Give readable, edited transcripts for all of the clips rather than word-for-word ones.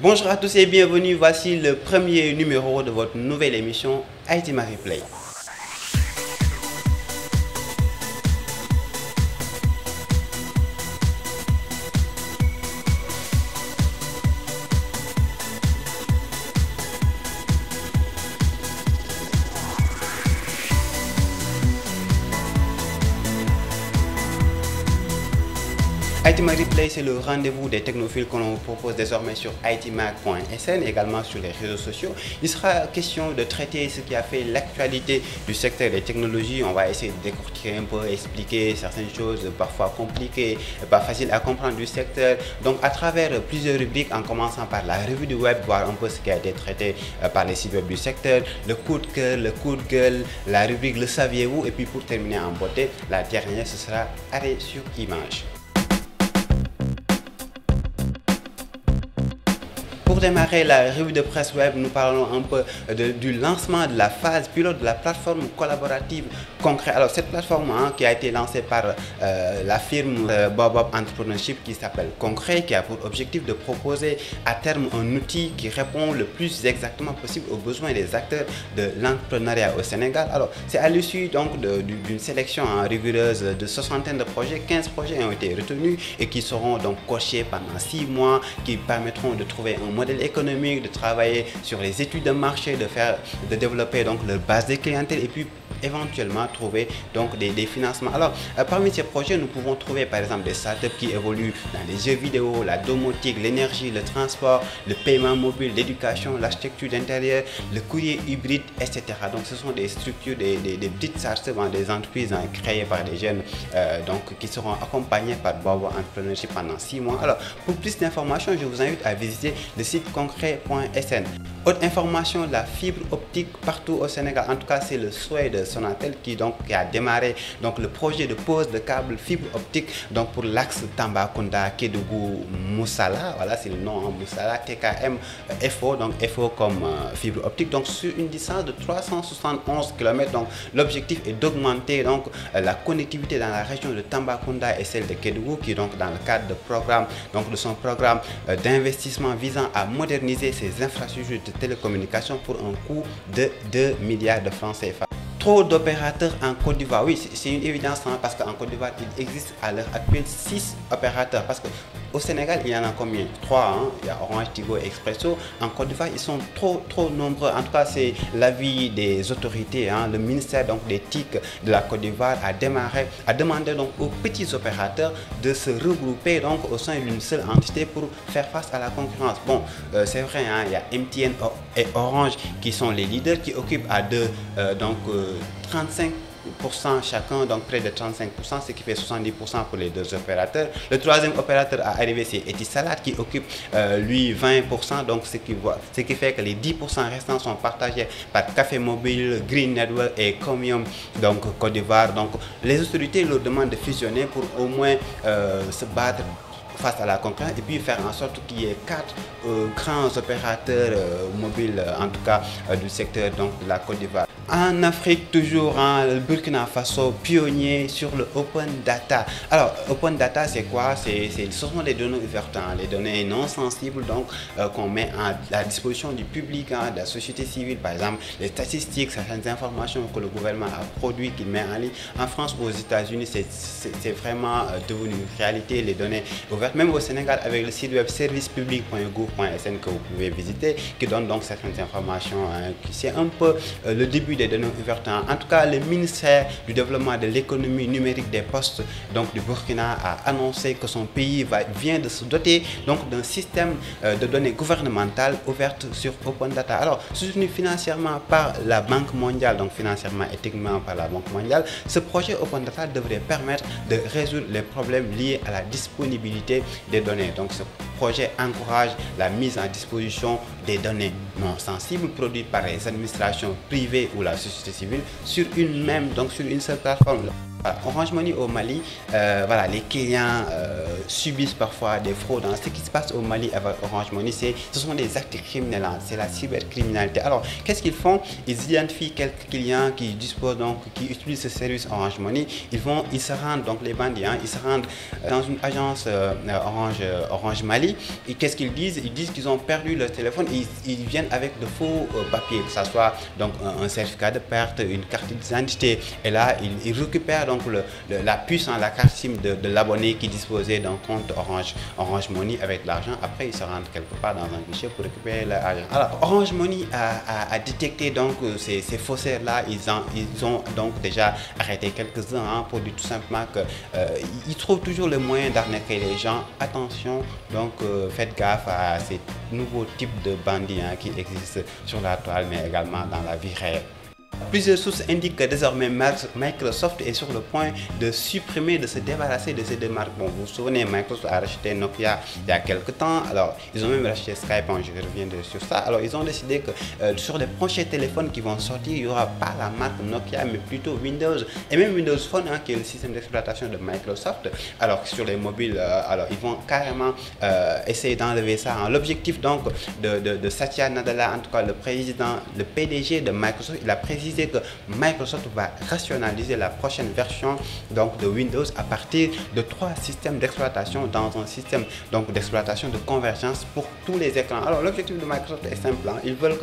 Bonjour à tous et bienvenue, voici le premier numéro de votre nouvelle émission IT Marie Play. IT Marie Play, c'est le rendez-vous des technophiles que l'on vous propose désormais sur itmag.sn, également sur les réseaux sociaux. Il sera question de traiter ce qui a fait l'actualité du secteur des technologies. On va essayer de décortiquer un peu, expliquer certaines choses parfois compliquées, pas faciles à comprendre du secteur. Donc à travers plusieurs rubriques, en commençant par la revue du web, voir un peu ce qui a été traité par les sites web du secteur, le coup de cœur, le coup de gueule, la rubrique Le saviez-vous, et puis pour terminer en beauté, la dernière, ce sera arrêt sur image. Pour démarrer la revue de presse web, nous parlons un peu du lancement de la phase pilote de la plateforme collaborative Concret. Alors cette plateforme qui a été lancée par la firme Bobob Entrepreneurship qui s'appelle Concret, qui a pour objectif de proposer à terme un outil qui répond le plus exactement possible aux besoins des acteurs de l'entrepreneuriat au Sénégal. Alors c'est à l'issue donc d'une sélection rigoureuse de soixantaine de projets, 15 projets ont été retenus et qui seront donc cochés pendant 6 mois, qui permettront de trouver un modèle économique, de travailler sur les études de marché, de développer donc leur base de clientèle et puis éventuellement trouver donc des financements. Alors parmi ces projets, nous pouvons trouver par exemple des startups qui évoluent dans les jeux vidéo, la domotique, l'énergie, le transport, le paiement mobile, l'éducation, l'architecture d'intérieur, le courrier hybride, etc. Donc ce sont des structures, des petites startups, des entreprises créées par des jeunes donc qui seront accompagnées par Bobob Entrepreneurship pendant 6 mois. Alors pour plus d'informations, je vous invite à visiter le site concret.sn. Autre information, la fibre optique partout au Sénégal. En tout cas, c'est le souhait de Sonatel qui a démarré donc le projet de pose de câbles fibre optique donc pour l'axe Tambacounda, Kédougou, Moussala. Voilà, c'est le nom, Moussala, TKM, FO, donc FO comme fibre optique. Donc sur une distance de 371 km. Donc l'objectif est d'augmenter donc la connectivité dans la région de Tambacounda et celle de Kédougou, qui donc dans le cadre de son programme d'investissement visant à moderniser ses infrastructures de télécommunications pour un coût de 2 milliards de francs CFA. Trop d'opérateurs en Côte d'Ivoire. Oui, c'est une évidence parce qu'en Côte d'Ivoire, il existe à l'heure actuelle 6 opérateurs. Parce qu'au Sénégal, il y en a combien? 3. Il y a Orange, Tigo et Expresso. En Côte d'Ivoire, ils sont trop nombreux. En tout cas, c'est l'avis des autorités. Le ministère donc, des TIC de la Côte d'Ivoire a demandé donc, aux petits opérateurs de se regrouper donc, au sein d'une seule entité pour faire face à la concurrence. Bon, c'est vrai, il y a MTN et Orange qui sont les leaders, qui occupent à deux 35% chacun, donc près de 35%, ce qui fait 70% pour les deux opérateurs. Le troisième opérateur à arriver, c'est Etisalat qui occupe lui 20%, donc ce qui fait que les 10% restants sont partagés par Café Mobile, Green Network et Comium, donc Côte d'Ivoire. Donc les autorités leur demandent de fusionner pour au moins se battre face à la concurrence et puis faire en sorte qu'il y ait 4 grands opérateurs mobiles, en tout cas du secteur donc, de la Côte d'Ivoire. En Afrique, toujours, le Burkina Faso, pionnier sur le Open Data. Alors, Open Data, c'est quoi? Ce sont les données ouvertes, les données non sensibles donc qu'on met à la disposition du public, de la société civile, par exemple, les statistiques, certaines informations que le gouvernement a produites, qu'il met en ligne. En France ou aux États-Unis, c'est vraiment devenu une réalité, les données ouvertes. Même au Sénégal, avec le site web servicepublic.gouv.sn que vous pouvez visiter, qui donne donc certaines informations. C'est un peu le début des données ouvertes. En tout cas, le ministère du développement de l'économie numérique des postes donc du Burkina a annoncé que son pays vient de se doter donc d'un système de données gouvernementales ouvertes sur Open Data. Alors, soutenu financièrement par la Banque mondiale, donc financièrement et techniquement par la Banque mondiale, ce projet Open Data devrait permettre de résoudre les problèmes liés à la disponibilité des données. Donc, ce projet encourage la mise en disposition des données non sensibles produites par les administrations privées ou la société civile sur une seule plateforme. Voilà, Orange Money au Mali, voilà, les clients subissent parfois des fraudes. Hein. Ce qui se passe au Mali avec Orange Money, ce sont des actes criminels, hein. C'est la cybercriminalité. Alors, qu'est-ce qu'ils font? Ils identifient quelques clients qui disposent donc, qui utilisent ce service Orange Money. Ils se rendent, donc les bandits, hein, ils se rendent dans une agence Orange Mali. Et qu'est-ce qu'ils disent? Ils disent qu'ils ont perdu leur téléphone. Ils viennent avec de faux papiers, que ce soit donc un certificat de perte, une carte d'identité. Et là, ils récupèrent donc la puce, hein, la carte SIM de l'abonné qui disposait d'un compte Orange Money avec l'argent. Après, ils se rendent quelque part dans un guichet pour récupérer l'argent. Alors, Orange Money a détecté donc ces faussaires-là. Ils ont donc déjà arrêté quelques-uns, hein, pour dire tout simplement qu'ils trouvent toujours le moyen d'arnaquer les gens. Attention, donc faites gaffe à ces nouveaux types de bandits, hein, qui existent sur la toile, mais également dans la vie réelle. Plusieurs sources indiquent que désormais Microsoft est sur le point de supprimer, de se débarrasser de ces deux marques. Bon, vous vous souvenez, Microsoft a racheté Nokia il y a quelques temps. Alors, ils ont même racheté Skype, hein, je reviens sur ça. Alors, ils ont décidé que sur les prochains téléphones qui vont sortir, il n'y aura pas la marque Nokia, mais plutôt Windows. Et même Windows Phone, hein, qui est le système d'exploitation de Microsoft. Alors, sur les mobiles, alors, ils vont carrément essayer d'enlever ça. Hein. L'objectif donc de Satya Nadella, en tout cas le président, le PDG de Microsoft, il a précisé que Microsoft va rationaliser la prochaine version donc de Windows à partir de 3 systèmes d'exploitation dans un système donc d'exploitation de convergence pour tous les écrans. Alors l'objectif de Microsoft est simple, hein. Ils veulent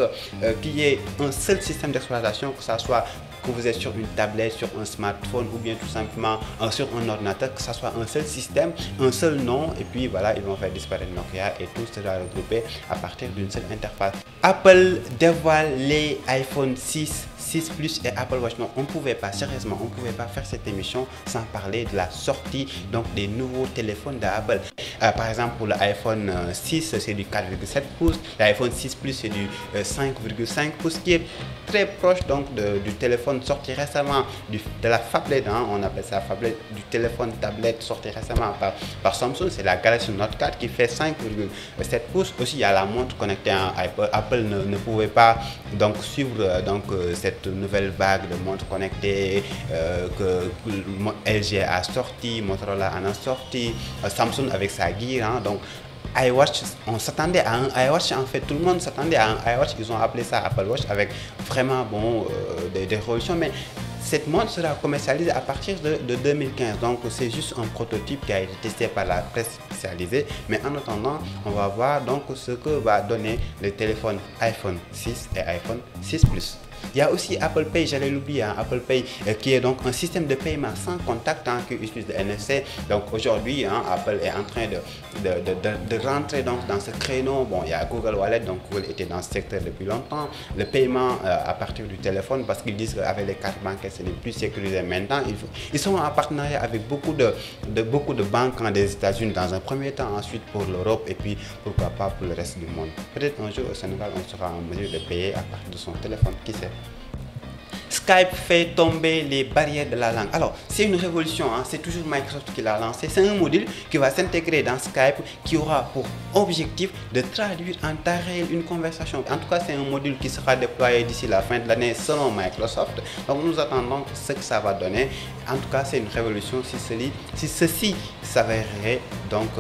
qu'il y ait un seul système d'exploitation, que ça soit que vous êtes sur une tablette, sur un smartphone ou bien tout simplement sur un ordinateur, que ça soit un seul système, un seul nom, et puis voilà, ils vont faire disparaître Nokia et tout sera regroupé à partir d'une seule interface. Apple dévoile les iPhone 6 Plus et Apple Watch. Non, on ne pouvait pas, sérieusement, on ne pouvait pas faire cette émission sans parler de la sortie donc des nouveaux téléphones d'Apple. Par exemple, pour l'iPhone 6, c'est du 4,7 pouces, l'iPhone 6 Plus, c'est du 5,5 pouces, qui est très proche donc du téléphone sorti récemment, de la phablette, hein, on appelle ça phablette, du téléphone tablette sorti récemment par Samsung, c'est la Galaxy Note 4 qui fait 5,7 pouces. Aussi, il y a la montre connectée, hein. Apple ne pouvait pas donc suivre cette nouvelle vague de montres connectées que LG a sorti, Motorola en a sorti, Samsung avec sa Gear, hein. Donc iWatch, on s'attendait à un iWatch, en fait tout le monde s'attendait à un iWatch, ils ont appelé ça Apple Watch avec vraiment des révolutions, mais cette montre sera commercialisée à partir de 2015, donc c'est juste un prototype qui a été testé par la presse spécialisée, mais en attendant, on va voir donc ce que va donner le téléphone iPhone 6 et iPhone 6 Plus. Il y a aussi Apple Pay, j'allais l'oublier, hein, Apple Pay qui est donc un système de paiement sans contact, hein, qui utilise le NFC. Donc aujourd'hui, hein, Apple est en train de rentrer donc dans ce créneau. Bon, il y a Google Wallet, donc Google était dans ce secteur depuis longtemps. Le paiement à partir du téléphone, parce qu'ils disent qu'avec les cartes bancaires, ce n'est plus sécurisé maintenant. Ils sont en partenariat avec beaucoup de banques, hein, des États-Unis dans un premier temps, ensuite pour l'Europe et puis pourquoi pas pour le reste du monde. Peut-être un jour au Sénégal, on sera en mesure de payer à partir de son téléphone, qui sait. Skype fait tomber les barrières de la langue. Alors, c'est une révolution, hein. C'est toujours Microsoft qui l'a lancé. C'est un module qui va s'intégrer dans Skype, qui aura pour objectif de traduire en temps réel une conversation. En tout cas, c'est un module qui sera déployé d'ici la fin de l'année selon Microsoft. Donc, nous attendons ce que ça va donner. En tout cas, c'est une révolution si ceci s'avérerait donc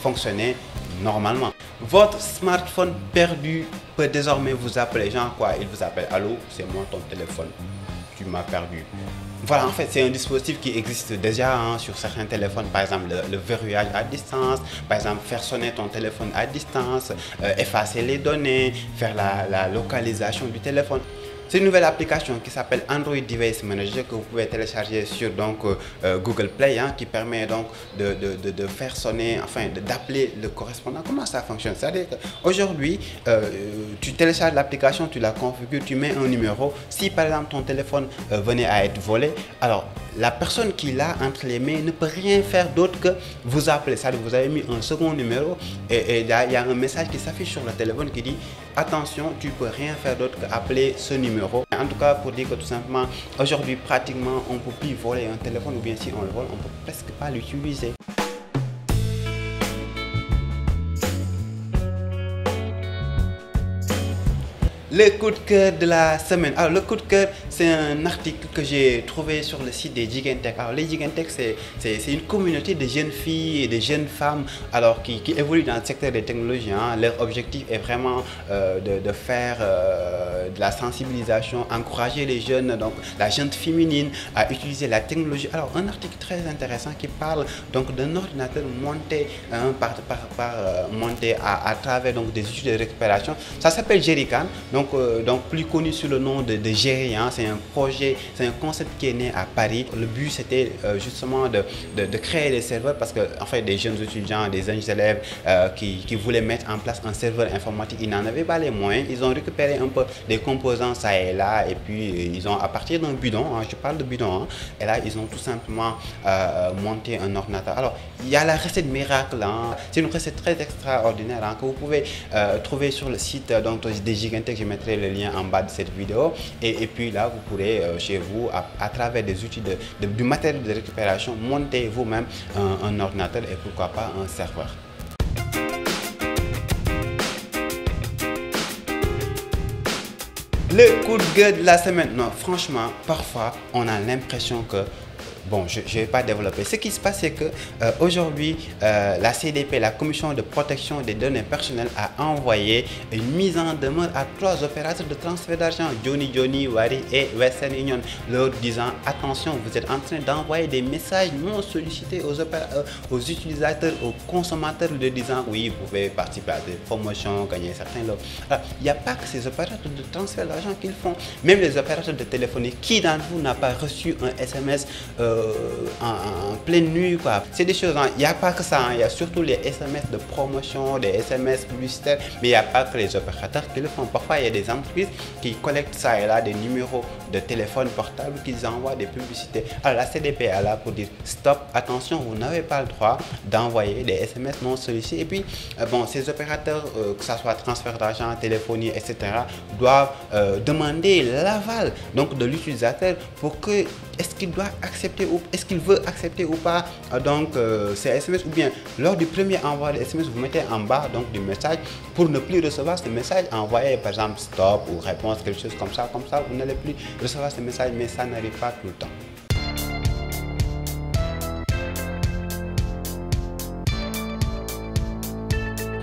fonctionner normalement. Votre smartphone perdu peut désormais vous appeler. Genre quoi? Il vous appelle: allô, c'est moi ton téléphone, tu m'as perdu. Voilà, en fait, c'est un dispositif qui existe déjà, hein, sur certains téléphones, par exemple le verrouillage à distance, par exemple faire sonner ton téléphone à distance, effacer les données, faire la localisation du téléphone. C'est une nouvelle application qui s'appelle Android Device Manager que vous pouvez télécharger sur donc Google Play, hein, qui permet donc de faire sonner, enfin d'appeler le correspondant. Comment ça fonctionne? C'est-à-dire qu'aujourd'hui, tu télécharges l'application, tu la configures, tu mets un numéro. Si par exemple ton téléphone venait à être volé, alors la personne qui l'a entre les mains ne peut rien faire d'autre que vous appeler. C'est-à-dire que vous avez mis un second numéro et il y a un message qui s'affiche sur le téléphone qui dit: attention, tu peux rien faire d'autre qu'appeler ce numéro. En tout cas, pour dire que tout simplement, aujourd'hui, pratiquement, on ne peut plus voler un téléphone, ou bien si on le vole, on ne peut presque pas l'utiliser. Le coup de cœur de la semaine. Alors, le coup de cœur, c'est c'est un article que j'ai trouvé sur le site des Gigantech. Alors les Gigantech, c'est une communauté de jeunes filles et de jeunes femmes alors, qui évoluent dans le secteur des technologies. Hein. Leur objectif est vraiment de faire de la sensibilisation, encourager les jeunes, donc la jeune féminine à utiliser la technologie. Alors un article très intéressant qui parle donc d'un ordinateur monté monté à travers donc des outils de récupération. Ça s'appelle Jerrycan, donc plus connu sous le nom de Jerry. Hein. C'est un projet, c'est un concept qui est né à Paris. Le but c'était justement de créer des serveurs parce que en fait des jeunes étudiants, des jeunes élèves qui voulaient mettre en place un serveur informatique, ils n'en avaient pas les moyens. Ils ont récupéré un peu des composants ça et là et puis ils ont à partir d'un bidon, hein, je parle de bidon, hein, et là ils ont tout simplement monté un ordinateur. Alors il y a la recette miracle, hein. C'est une recette très extraordinaire hein, que vous pouvez trouver sur le site donc, des Gigantech. Je mettrai le lien en bas de cette vidéo et puis là vous pourrez chez vous à travers des outils du matériel de récupération monter vous-même un ordinateur et pourquoi pas un serveur. Le coup de gueule de la semaine. Non, franchement, parfois, on a l'impression que bon, je ne vais pas développer. Ce qui se passe, c'est que aujourd'hui, la CDP, la Commission de protection des données personnelles, a envoyé une mise en demeure à 3 opérateurs de transfert d'argent, Johnny, Wari et Western Union, leur disant attention, vous êtes en train d'envoyer des messages non sollicités aux utilisateurs, aux consommateurs, leur disant oui, vous pouvez participer à des promotions, gagner certains lots. Alors, il n'y a pas que ces opérateurs de transfert d'argent qu'ils font, même les opérateurs de téléphonie. Qui d'entre vous n'a pas reçu un SMS en pleine nuit, quoi. C'est des choses, il n'y a pas que ça, il y a surtout les SMS de promotion, des SMS publicitaires, mais il n'y a pas que les opérateurs qui le font. Parfois, il y a des entreprises qui collectent ça et là, des numéros de téléphone portable qu'ils envoient des publicités. Alors, la CDP est là pour dire stop, attention, vous n'avez pas le droit d'envoyer des SMS non sollicités. Et puis, bon, ces opérateurs, que ce soit transfert d'argent, téléphonie, etc., doivent demander l'aval donc de l'utilisateur pour que est-ce qu'il doit accepter ou est-ce qu'il veut accepter ou pas ces SMS, ou bien lors du premier envoi de SMS vous mettez en bas donc du message pour ne plus recevoir ce message, envoyer par exemple stop ou réponse, quelque chose comme ça vous n'allez plus recevoir ce message, mais ça n'arrive pas tout le temps.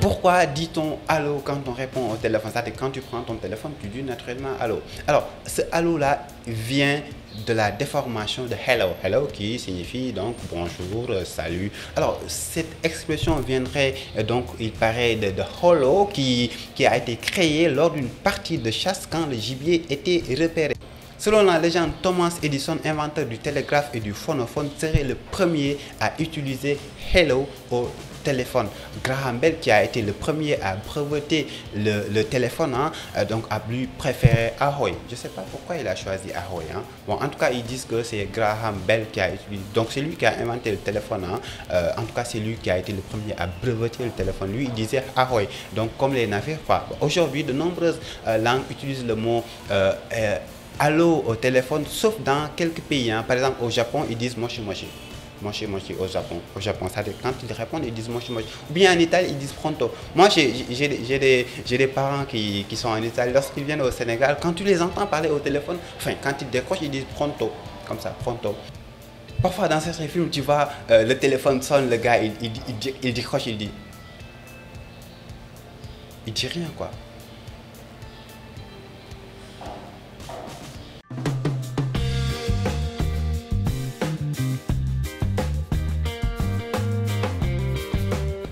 Pourquoi dit-on allô quand on répond au téléphone? C'est-à-dire quand tu prends ton téléphone, tu dis naturellement allô. Alors, ce allô-là vient de la déformation de hello. Hello qui signifie donc bonjour, salut. Alors, cette expression viendrait donc, il paraît, de holo qui a été créé lors d'une partie de chasse quand le gibier était repéré. Selon la légende, Thomas Edison, inventeur du télégraphe et du phonophone, serait le premier à utiliser hello au téléphone. Graham Bell, qui a été le premier à breveter le téléphone, hein, donc a lui préféré Ahoy. Je ne sais pas pourquoi il a choisi Ahoy. Hein. Bon, en tout cas, ils disent que c'est Graham Bell qui a utilisé. Donc, c'est lui qui a inventé le téléphone. Hein. En tout cas, c'est lui qui a été le premier à breveter le téléphone. Lui, il disait Ahoy. Donc, comme les navires, pas. Aujourd'hui, de nombreuses langues utilisent le mot allô au téléphone, sauf dans quelques pays. Hein. Par exemple, au Japon, ils disent moshi moshi. Moshi moshi au Japon. C'est-à-dire quand ils répondent, ils disent moshi moshi. Ou bien en Italie, ils disent pronto. Moi, j'ai des parents qui sont en Italie. Lorsqu'ils viennent au Sénégal, quand tu les entends parler au téléphone, enfin, quand ils décrochent, ils disent pronto. Comme ça, pronto. Parfois, dans certains films, tu vois, le téléphone sonne, le gars, il décroche, il dit rien, quoi.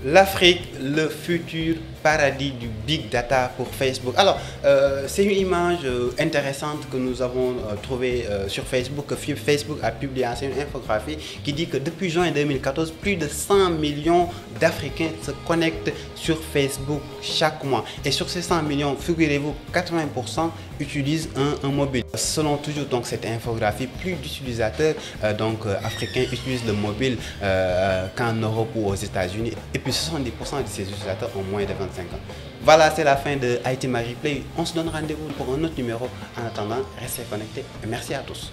L'Afrique, le futur paradis du big data pour Facebook. Alors, c'est une image intéressante que nous avons trouvée sur Facebook, que Facebook a publié. C'est une infographie qui dit que depuis juin 2014, plus de 100 millions d'Africains se connectent sur Facebook chaque mois. Et sur ces 100 millions, figurez-vous, 80% utilisent un mobile. Selon toujours donc cette infographie, plus d'utilisateurs africains utilisent le mobile qu'en Europe ou aux États-Unis. Et puis 70% de ces utilisateurs ont moins de 25 ans. Voilà, c'est la fin de IT Replay. On se donne rendez-vous pour un autre numéro. En attendant, restez connectés et merci à tous.